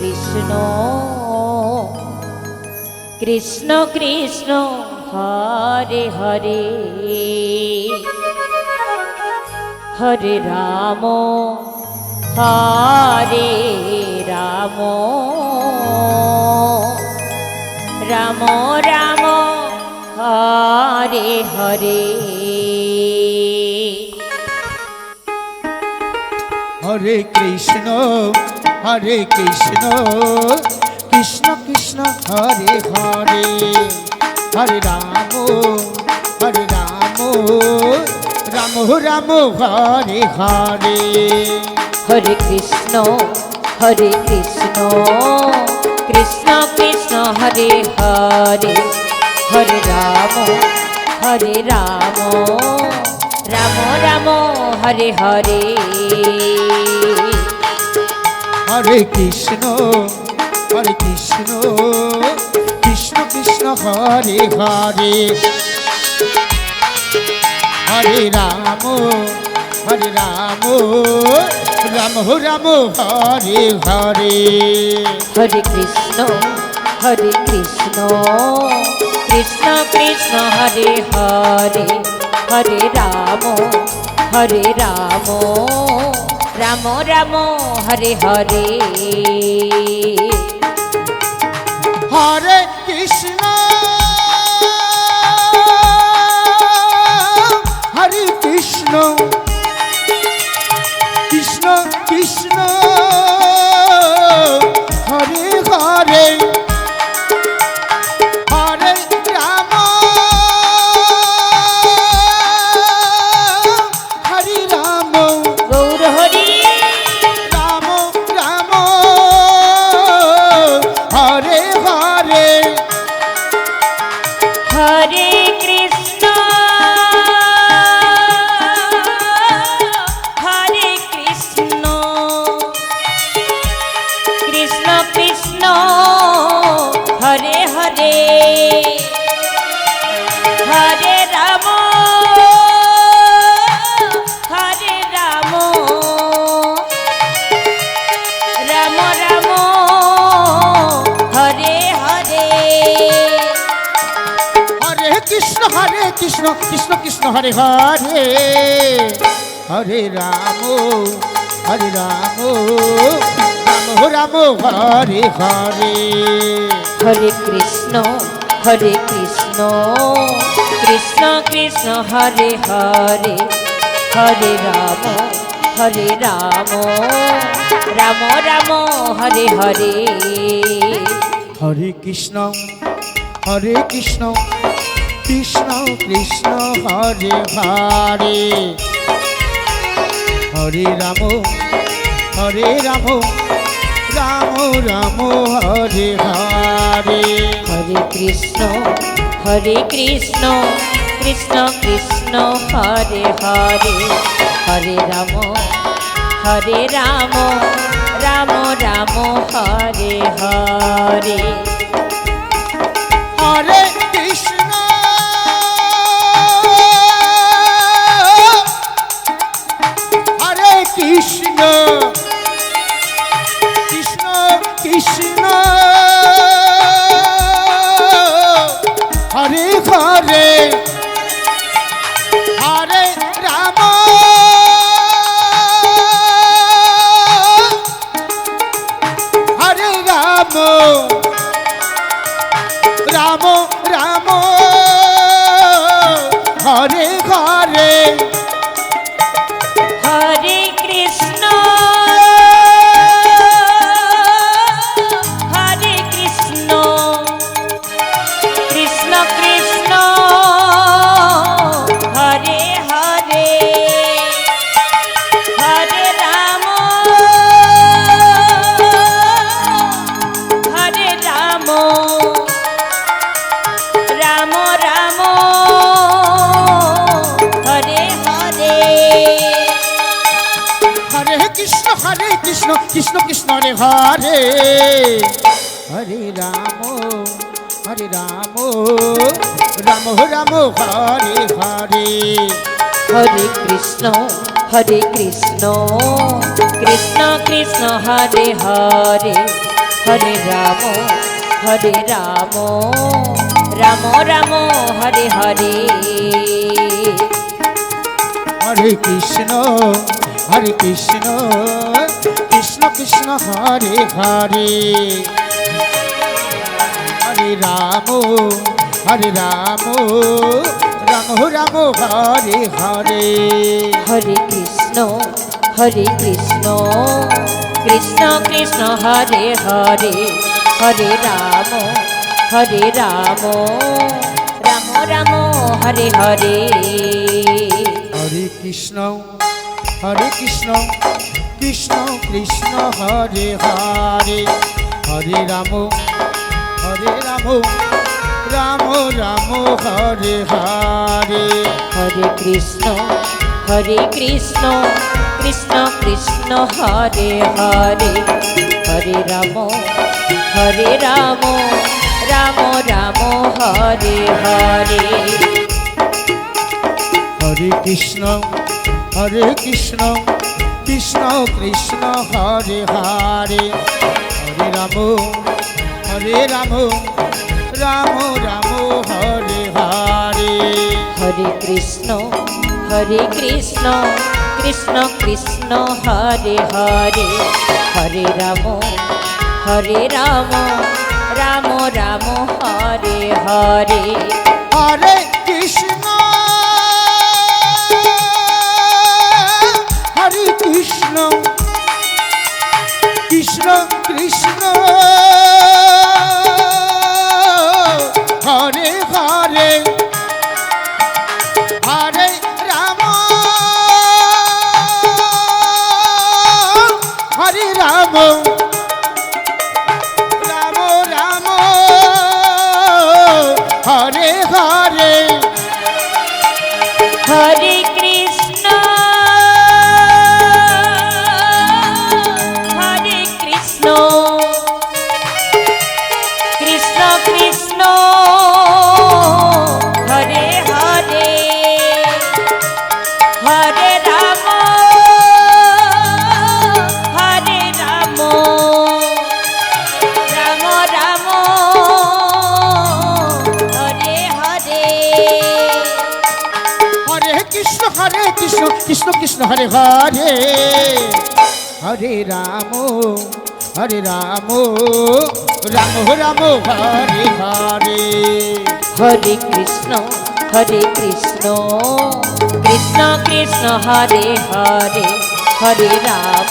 Krishna Krishna Krishna Hare Hare Hare Ram Hare Ram Ram Ram Hare Hare Hare Krishna Krishna Krishna Hare Hare Hare Ram Ram Ram Hare Hare Hare Krishna Krishna Krishna Hare Hare Hare Ram Ram Ram Hare Hare Hare Krishna Krishna Krishna Hare Hare Hare Ram Ram Ram Hare Hare Hare Krishna Krishna Krishna Hare Hare Hare Ram Ram Ram Hare Hare Hare Krishna Krishna Krishna Hare Hare Hare Ram Hare Ram Gour Hari Ram Ram Hare Hare Hare Krishna Krishna Krishna Hare Hare Hare Ram Ram Ram Hare Hare Hare Krishna Krishna Krishna Hare Hare Hare Ram Ram Ram Hare Hare Hare Krishna Krishna Krishna Hare Hare Hare Ram Ram Ram Hare Hare Hare Krishna Krishna Krishna Hare Hare Hare Ram Ram Ram Hare Hare Hare Krishna Krishna Krishna Hare Hare Hare Ram Ram Ram Hare Hare Hare Krishna Krishna Krishna Hare Hare Hare Ram Hare Ram Ram Ram Hare Hare Hare Krishna Krishna Krishna Hare Hare Hare Ram Ram Ram Hare Hare Hare Krishna Krishna Krishna Hare Hare Hare Ram Ram Ram Hare Hare Hare Krishna Krishna Krishna Hare Hare Hare Ram Ram Ram Hare Hare Hare Krishna Krishna Krishna Hare Hare Hare Ram Ram Ram Hare Hare Hare Krishna Krishna Krishna Hare Hare Hare Ram Ram Ram Hare Hare Hare Krishna Krishna Krishna Hare Hare Hare Ram Ram Ram Hare Hare Hare Krishna Krishna Krishna Hare Hare Hare Ram Ram Ram Hare Hare Hare Krishna Krishna Krishna Hare Hare Hare Ram Ram Ram Hare Hare Hare Krishna Krishna Krishna Hare Hare Hare Ram Ram Ram Hare Hare Hare Krishna Krishna Krishna Hare Hare Hare Ram Hare Ram Ram Ram Hare Hare Hare Krishna Krishna Krishna Hare Hare Hare Ram Ram Ram Hare Hare Hare Krishna Krishna Krishna Hare Hare Hare Ram Ram Ram Hare Hare Hare Krishna Krishna Krishna Hare Hare Hare Ram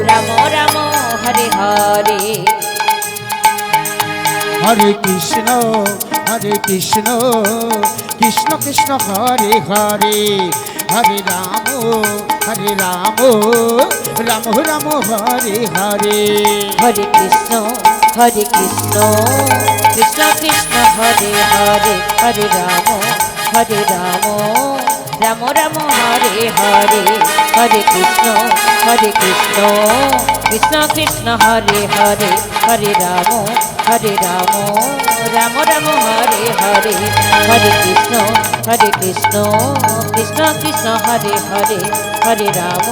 Ram Ram Hare Hare Hare Krishna Krishna Krishna Hare Hare Hare Ram Ram Ram Hare Hare Hare Krishna Krishna Krishna Hare Hare Hare Ram Ram Ram Hare Hare Hare Krishna Krishna Krishna Hare Hare Hare Ram Ram Ram Hare Hare Hare Krishna Krishna Krishna Hare Hare Hare Ram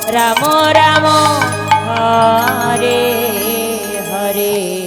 Ram Ram Hare Hare